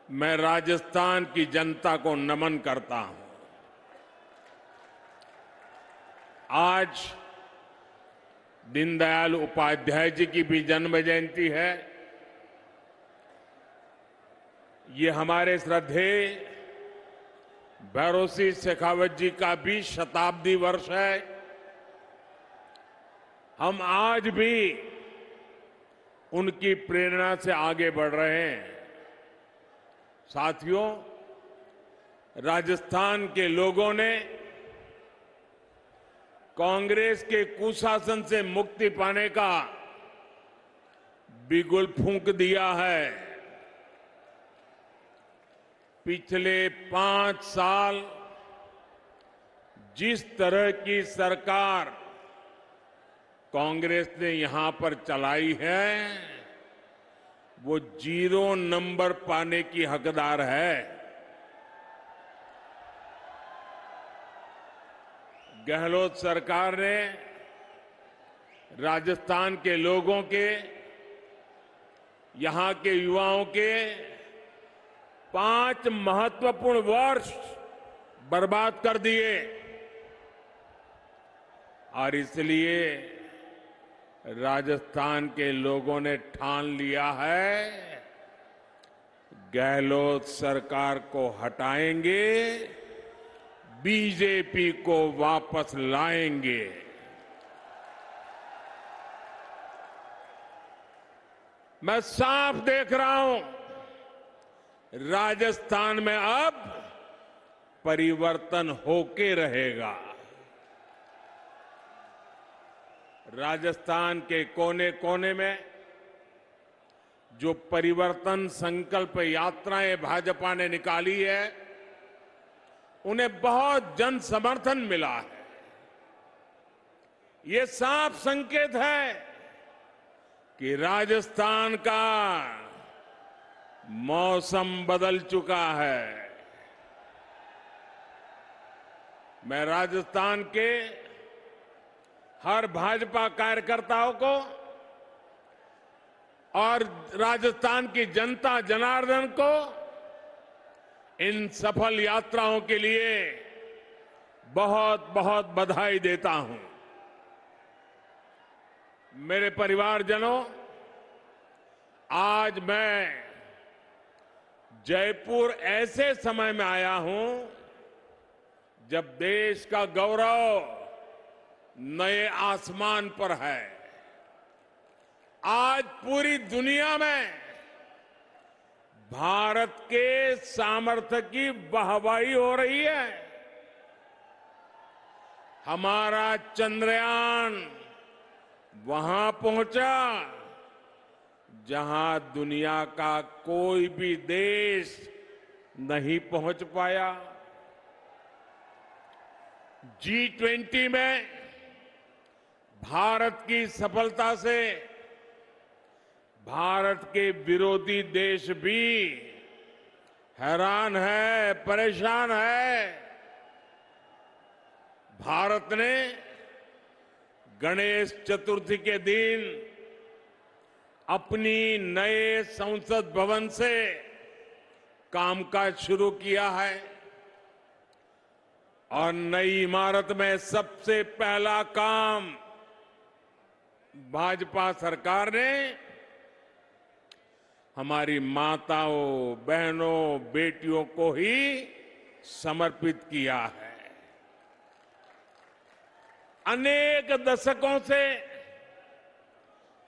मैं राजस्थान की जनता को नमन करता हूं। आज दीनदयाल उपाध्याय जी की भी जन्म जयंती है। ये हमारे श्रद्धेय भैरों सिंह शेखावत जी का भी शताब्दी वर्ष है। हम आज भी उनकी प्रेरणा से आगे बढ़ रहे हैं। साथियों, राजस्थान के लोगों ने कांग्रेस के कुशासन से मुक्ति पाने का बिगुल फूंक दिया है। पिछले 5 साल जिस तरह की सरकार कांग्रेस ने यहां पर चलाई है, वो 0 नंबर पाने की हकदार है। गहलोत सरकार ने राजस्थान के लोगों के, यहां के युवाओं के 5 महत्वपूर्ण वर्ष बर्बाद कर दिए और इसलिए राजस्थान के लोगों ने ठान लिया है, गहलोत सरकार को हटाएंगे, बीजेपी को वापस लाएंगे। मैं साफ देख रहा हूं, राजस्थान में अब परिवर्तन होके रहेगा। राजस्थान के कोने कोने में जो परिवर्तन संकल्प यात्राएं भाजपा ने निकाली है, उन्हें बहुत जन समर्थन मिला है। ये साफ संकेत है कि राजस्थान का मौसम बदल चुका है। मैं राजस्थान के हर भाजपा कार्यकर्ताओं को और राजस्थान की जनता जनार्दन को इन सफल यात्राओं के लिए बहुत बहुत बधाई देता हूं। मेरे परिवारजनों, आज मैं जयपुर ऐसे समय में आया हूं जब देश का गौरव नए आसमान पर है। आज पूरी दुनिया में भारत के सामर्थ्य की वाहवाही हो रही है। हमारा चंद्रयान वहां पहुंचा जहां दुनिया का कोई भी देश नहीं पहुंच पाया। G20 में भारत की सफलता से भारत के विरोधी देश भी हैरान है, परेशान है। भारत ने गणेश चतुर्थी के दिन अपनी नए संसद भवन से कामकाज शुरू किया है और नई इमारत में सबसे पहला काम भाजपा सरकार ने हमारी माताओं, बहनों, बेटियों को ही समर्पित किया है। अनेक दशकों से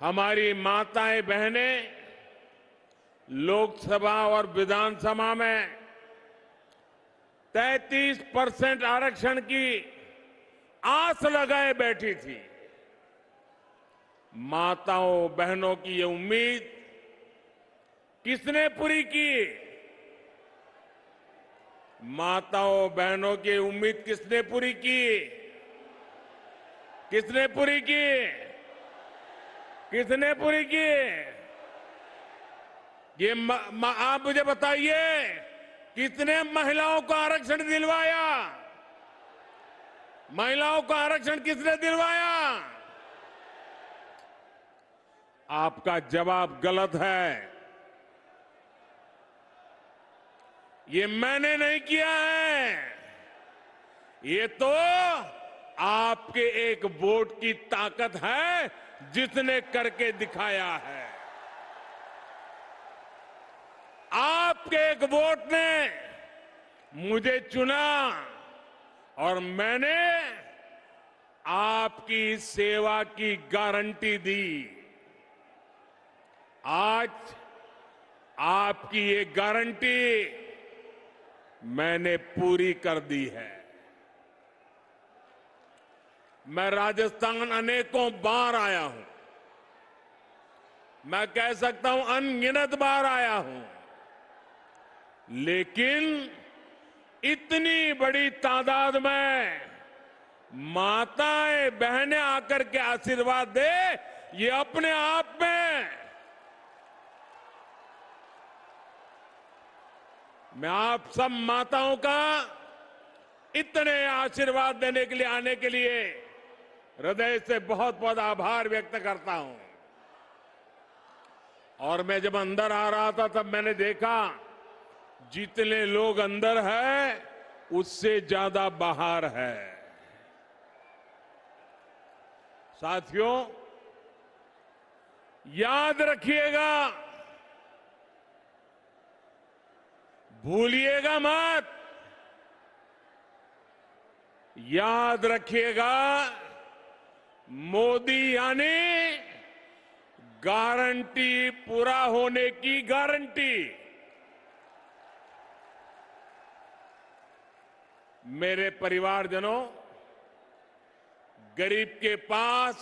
हमारी माताएं, बहनें लोकसभा और विधानसभा में 33% आरक्षण की आस लगाए बैठी थी। माताओं, बहनों की ये उम्मीद किसने पूरी की? माताओं, बहनों की उम्मीद किसने पूरी की? किसने पूरी की? किसने पूरी की? ये आप मुझे बताइए, कितने महिलाओं को आरक्षण दिलवाया? महिलाओं को आरक्षण किसने दिलवाया? आपका जवाब गलत है। ये मैंने नहीं किया है, ये तो आपके एक वोट की ताकत है जिसने करके दिखाया है। आपके एक वोट ने मुझे चुना और मैंने आपकी सेवा की गारंटी दी। आज आपकी ये गारंटी मैंने पूरी कर दी है। मैं राजस्थान अनेकों बार आया हूं, मैं कह सकता हूं अनगिनत बार आया हूं, लेकिन इतनी बड़ी तादाद में माताएं बहनें आकर के आशीर्वाद दे, ये अपने आप में मैं आप सब माताओं का इतने आशीर्वाद देने के लिए आने के लिए हृदय से बहुत बहुत आभार व्यक्त करता हूं। और मैं जब अंदर आ रहा था तब मैंने देखा जितने लोग अंदर है उससे ज्यादा बाहर है। साथियों, याद रखिएगा, भूलिएगा मत, याद रखिएगा, मोदी यानी गारंटी पूरा होने की गारंटी। मेरे परिवारजनों, गरीब के पास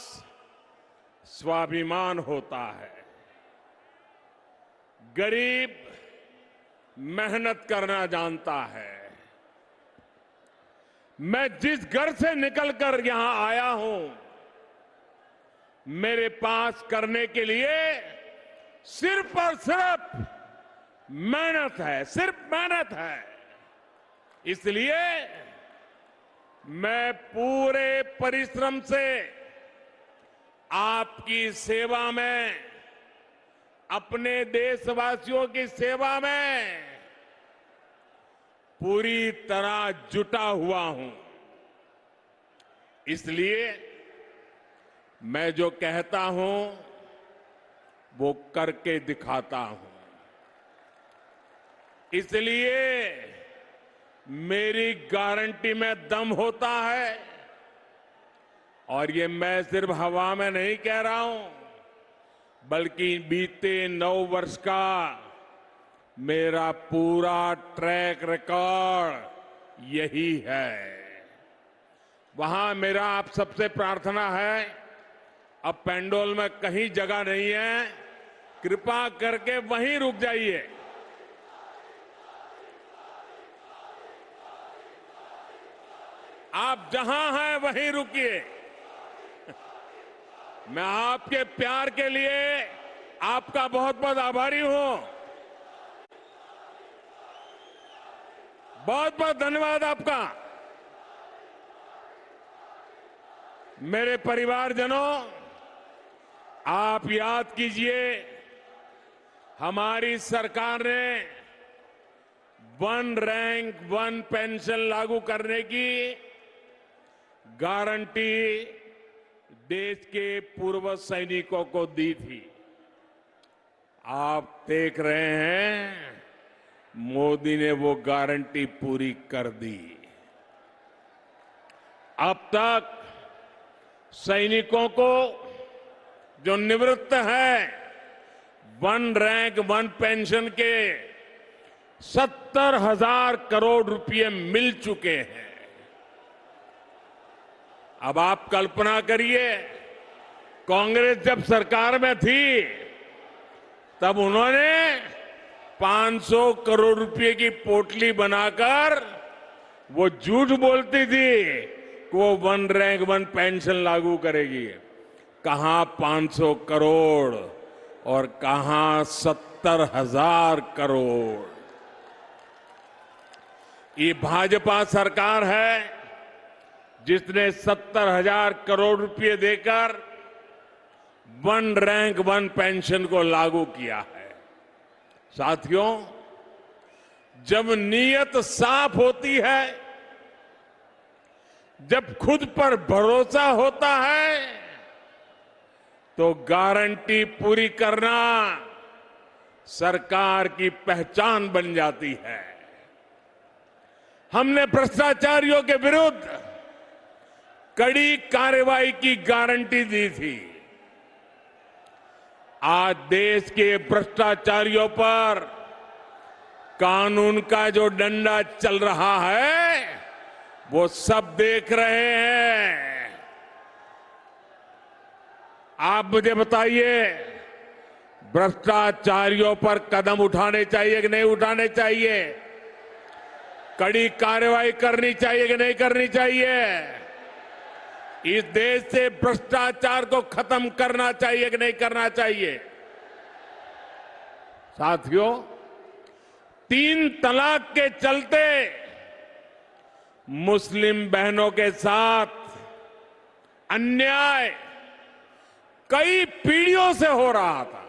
स्वाभिमान होता है, गरीब मेहनत करना जानता है। मैं जिस घर से निकलकर यहां आया हूं, मेरे पास करने के लिए सिर्फ और सिर्फ मेहनत है, सिर्फ मेहनत है। इसलिए मैं पूरे परिश्रम से आपकी सेवा में, अपने देशवासियों की सेवा में पूरी तरह जुटा हुआ हूं। इसलिए मैं जो कहता हूं वो करके दिखाता हूं। इसलिए मेरी गारंटी में दम होता है। और ये मैं सिर्फ हवा में नहीं कह रहा हूं, बल्कि बीते 9 वर्ष का मेरा पूरा ट्रैक रिकॉर्ड यही है। वहां मेरा आप सबसे प्रार्थना है, अब पेंडोल में कहीं जगह नहीं है, कृपा करके वहीं रुक जाइए। आप जहां हैं वहीं रुकिए। मैं आपके प्यार के लिए आपका बहुत बहुत आभारी हूं। बहुत बहुत धन्यवाद आपका। मेरे परिवारजनों, आप याद कीजिए, हमारी सरकार ने 1 रैंक 1 पेंशन लागू करने की गारंटी देश के पूर्व सैनिकों को दी थी। आप देख रहे हैं, मोदी ने वो गारंटी पूरी कर दी। अब तक सैनिकों को जो निवृत्त है 1 रैंक 1 पेंशन के 70,000 करोड़ रुपए मिल चुके हैं। अब आप कल्पना करिए, कांग्रेस जब सरकार में थी तब उन्होंने 500 करोड़ रुपए की पोटली बनाकर वो झूठ बोलती थी कि वो 1 रैंक 1 पेंशन लागू करेगी। कहां 500 करोड़ और कहां 70,000 करोड़। ये भाजपा सरकार है जिसने 70,000 करोड़ रुपए देकर 1 रैंक 1 पेंशन को लागू किया है। साथियों, जब नीयत साफ होती है, जब खुद पर भरोसा होता है, तो गारंटी पूरी करना सरकार की पहचान बन जाती है। हमने भ्रष्टाचारियों के विरुद्ध कड़ी कार्रवाई की गारंटी दी थी। आज देश के भ्रष्टाचारियों पर कानून का जो डंडा चल रहा है, वो सब देख रहे हैं। आप मुझे बताइए, भ्रष्टाचारियों पर कदम उठाने चाहिए कि नहीं उठाने चाहिए? कड़ी कार्रवाई करनी चाहिए कि नहीं करनी चाहिए? इस देश से भ्रष्टाचार को खत्म करना चाहिए कि नहीं करना चाहिए? साथियों, 3 तलाक के चलते मुस्लिम बहनों के साथ अन्याय कई पीढ़ियों से हो रहा था।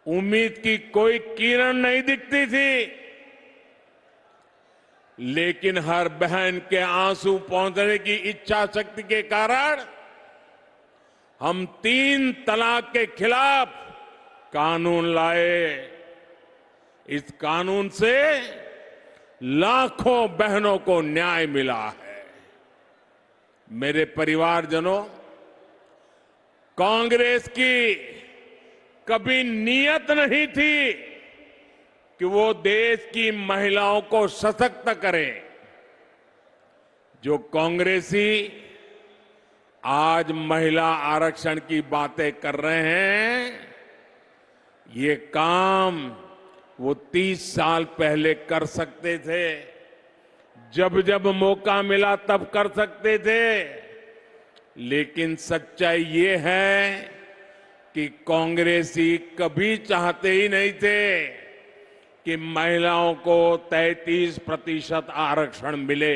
उम्मीद की कोई किरण नहीं दिखती थी, लेकिन हर बहन के आंसू पहुंचने की इच्छा शक्ति के कारण हम 3 तलाक के खिलाफ कानून लाए। इस कानून से लाखों बहनों को न्याय मिला है। मेरे परिवारजनों, कांग्रेस की कभी नीयत नहीं थी कि वो देश की महिलाओं को सशक्त करे। जो कांग्रेसी आज महिला आरक्षण की बातें कर रहे हैं, ये काम वो 30 साल पहले कर सकते थे। जब जब मौका मिला तब कर सकते थे। लेकिन सच्चाई ये है कि कांग्रेसी कभी चाहते ही नहीं थे कि महिलाओं को 33% आरक्षण मिले।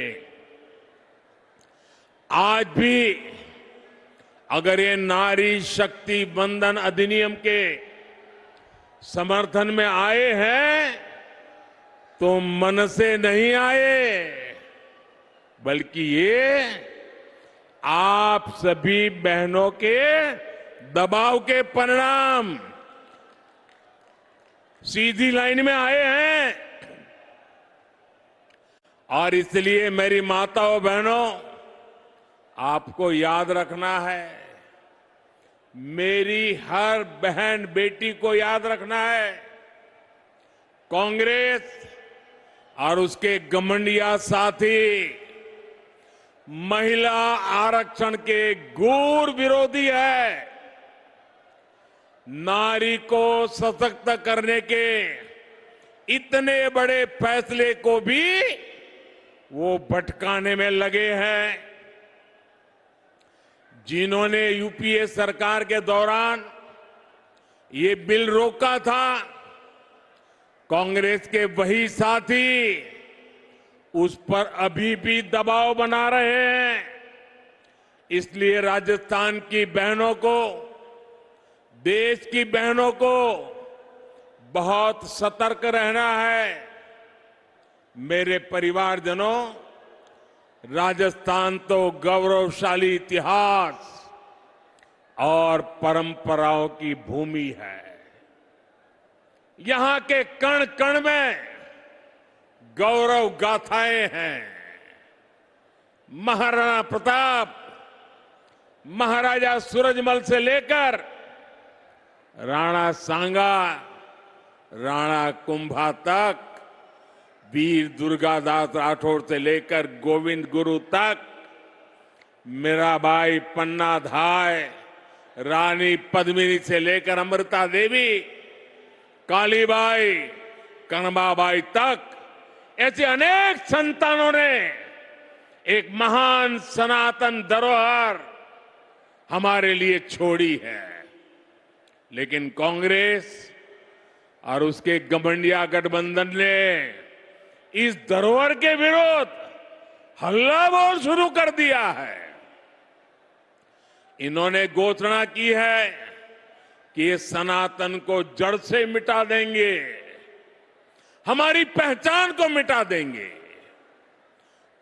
आज भी अगर ये नारी शक्ति वंदन अधिनियम के समर्थन में आए हैं, तो मन से नहीं आए, बल्कि ये आप सभी बहनों के दबाव के परिणाम सीधी लाइन में आए हैं। और इसलिए मेरी माताओं बहनों, आपको याद रखना है, मेरी हर बहन बेटी को याद रखना है, कांग्रेस और उसके घमंडिया साथी महिला आरक्षण के घोर विरोधी है। नारी को सशक्त करने के इतने बड़े फैसले को भी वो भटकाने में लगे हैं। जिन्होंने यूपीए सरकार के दौरान ये बिल रोका था, कांग्रेस के वही साथी उस पर अभी भी दबाव बना रहे हैं। इसलिए राजस्थान की बहनों को, देश की बहनों को बहुत सतर्क रहना है। मेरे परिवारजनों, राजस्थान तो गौरवशाली इतिहास और परंपराओं की भूमि है। यहां के कण कण में गौरव गाथाएं हैं। महाराणा प्रताप, महाराजा सूरजमल से लेकर राणा सांगा, राणा कुंभा तक, वीर दुर्गादास राठौर से लेकर गोविंद गुरु तक, मीराबाई, पन्ना धाय, रानी पद्मिनी से लेकर अमृता देवी, कालीबाई, कनबाबाई तक, ऐसे अनेक संतानों ने एक महान सनातन धरोहर हमारे लिए छोड़ी है। लेकिन कांग्रेस और उसके घमंडिया गठबंधन ने इस धरोहर के विरोध हल्ला बोल शुरू कर दिया है। इन्होंने घोषणा की है कि ये सनातन को जड़ से मिटा देंगे। हमारी पहचान को मिटा देंगे।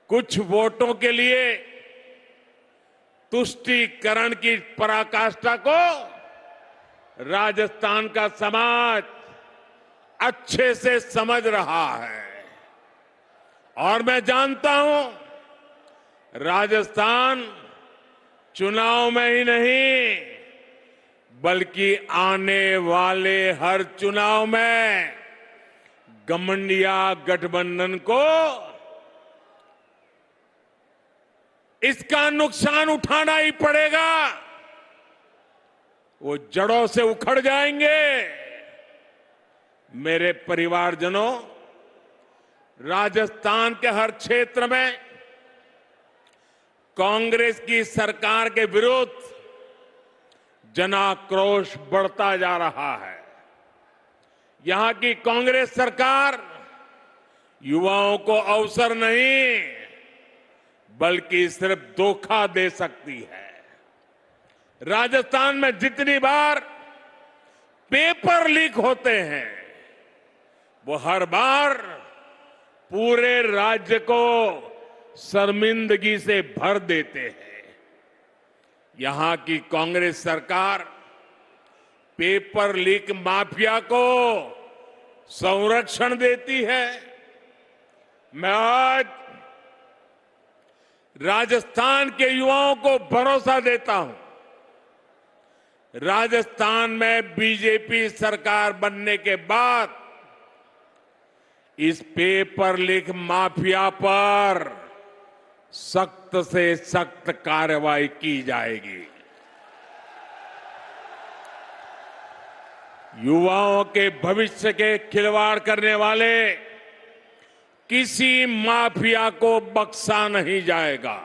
कुछ वोटों के लिए तुष्टीकरण की पराकाष्ठा को राजस्थान का समाज अच्छे से समझ रहा है और मैं जानता हूं राजस्थान चुनाव में ही नहीं बल्कि आने वाले हर चुनाव में गठबंधन गठबंधन को इसका नुकसान उठाना ही पड़ेगा। वो जड़ों से उखड़ जाएंगे। मेरे परिवारजनों, राजस्थान के हर क्षेत्र में कांग्रेस की सरकार के विरुद्ध जनाक्रोश बढ़ता जा रहा है। यहां की कांग्रेस सरकार युवाओं को अवसर नहीं बल्कि सिर्फ धोखा दे सकती है। राजस्थान में जितनी बार पेपर लीक होते हैं वो हर बार पूरे राज्य को शर्मिंदगी से भर देते हैं। यहां की कांग्रेस सरकार पेपर लीक माफिया को संरक्षण देती है। मैं आज राजस्थान के युवाओं को भरोसा देता हूं, राजस्थान में बीजेपी सरकार बनने के बाद इस पेपर लीक माफिया पर सख्त से सख्त कार्रवाई की जाएगी। युवाओं के भविष्य के खिलवाड़ करने वाले किसी माफिया को बख्शा नहीं जाएगा।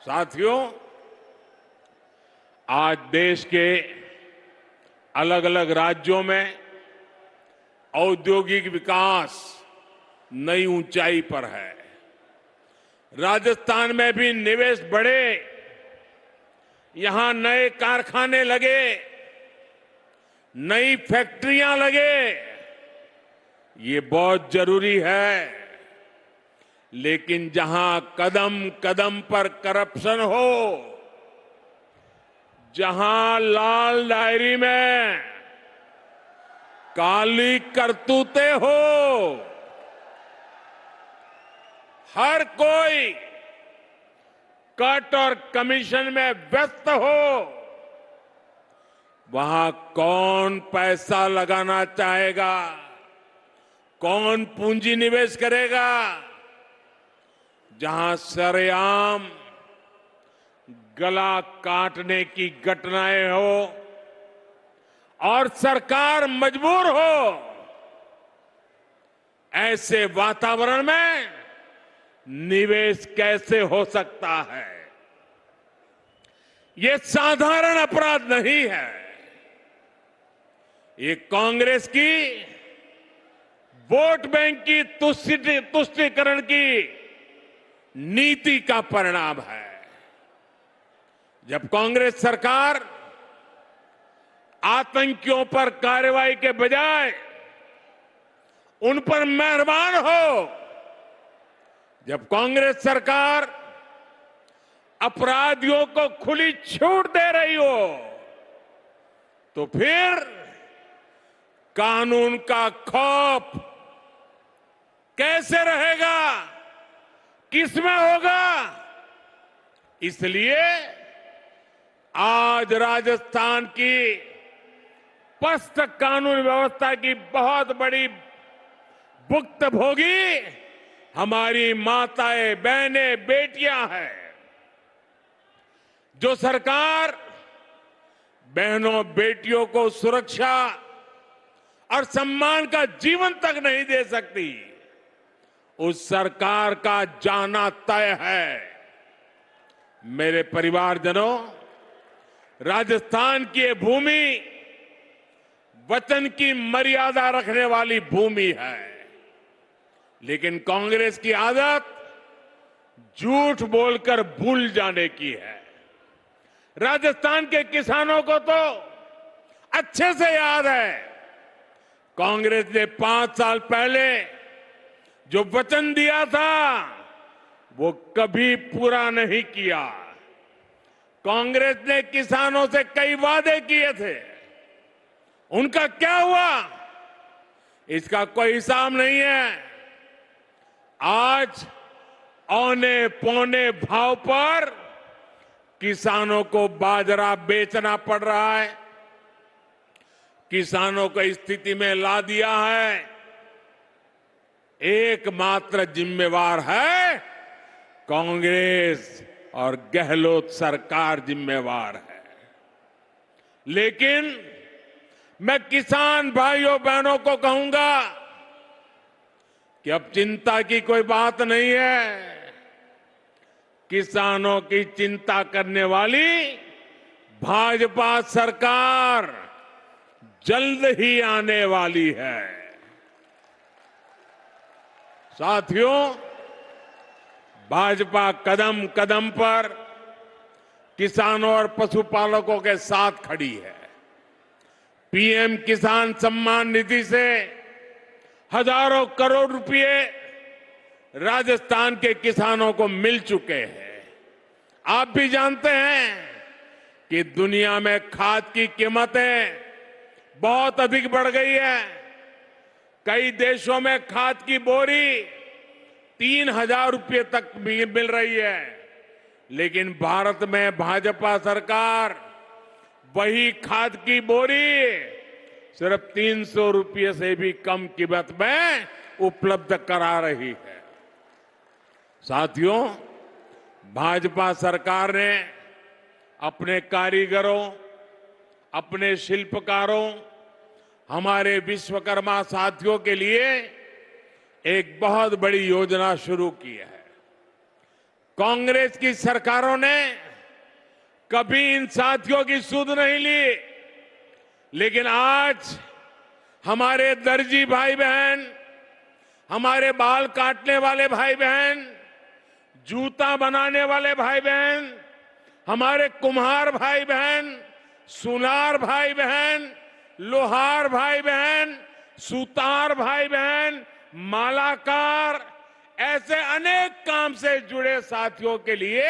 साथियों, आज देश के अलग अलग राज्यों में औद्योगिक विकास नई ऊंचाई पर है। राजस्थान में भी निवेश बढ़े, यहां नए कारखाने लगे, नई फैक्ट्रियां लगे, ये बहुत जरूरी है। लेकिन जहां कदम कदम पर करप्शन हो, जहां लाल डायरी में काली करतूतें हो, हर कोई कट और कमीशन में व्यस्त हो, वहां कौन पैसा लगाना चाहेगा, कौन पूंजी निवेश करेगा? जहां सरेआम गला काटने की घटनाएं हो और सरकार मजबूर हो, ऐसे वातावरण में निवेश कैसे हो सकता है? ये साधारण अपराध नहीं है। ये कांग्रेस की वोट बैंक की तुष्टीकरण की नीति का परिणाम है। जब कांग्रेस सरकार आतंकियों पर कार्रवाई के बजाय उन पर मेहरबान हो, जब कांग्रेस सरकार अपराधियों को खुली छूट दे रही हो, तो फिर कानून का खौफ कैसे रहेगा, किसमें होगा? इसलिए आज राजस्थान की पस्त कानून व्यवस्था की बहुत बड़ी भुक्तभोगी हमारी माताएं, बहनें, बेटियां हैं। जो सरकार बहनों बेटियों को सुरक्षा और सम्मान का जीवन तक नहीं दे सकती, उस सरकार का जाना तय है। मेरे परिवारजनों, राजस्थान की ये भूमि वचन की मर्यादा रखने वाली भूमि है, लेकिन कांग्रेस की आदत झूठ बोलकर भूल जाने की है। राजस्थान के किसानों को तो अच्छे से याद है कांग्रेस ने 5 साल पहले जो वचन दिया था वो कभी पूरा नहीं किया। कांग्रेस ने किसानों से कई वादे किए थे, उनका क्या हुआ इसका कोई हिसाब नहीं है। आज औने पौने भाव पर किसानों को बाजरा बेचना पड़ रहा है। किसानों को इस स्थिति में ला दिया है, एकमात्र जिम्मेवार है कांग्रेस और गहलोत सरकार जिम्मेवार है। लेकिन मैं किसान भाइयों बहनों को कहूंगा कि अब चिंता की कोई बात नहीं है। किसानों की चिंता करने वाली भाजपा सरकार जल्द ही आने वाली है। साथियों, भाजपा कदम कदम पर किसानों और पशुपालकों के साथ खड़ी है। पीएम किसान सम्मान निधि से हजारों करोड़ रुपए राजस्थान के किसानों को मिल चुके हैं। आप भी जानते हैं कि दुनिया में खाद की कीमतें बहुत अधिक बढ़ गई है। कई देशों में खाद की बोरी 3,000 रुपये तक मिल रही है, लेकिन भारत में भाजपा सरकार वही खाद की बोरी सिर्फ 300 रुपये से भी कम कीमत में उपलब्ध करा रही है। साथियों, भाजपा सरकार ने अपने कारीगरों, अपने शिल्पकारों, हमारे विश्वकर्मा साथियों के लिए एक बहुत बड़ी योजना शुरू की है। कांग्रेस की सरकारों ने कभी इन साथियों की सुध नहीं ली, लेकिन आज हमारे दर्जी भाई बहन, हमारे बाल काटने वाले भाई बहन, जूता बनाने वाले भाई बहन, हमारे कुम्हार भाई बहन, सुनार भाई बहन, लोहार भाई बहन, सुतार भाई बहन, मालाकार, ऐसे अनेक काम से जुड़े साथियों के लिए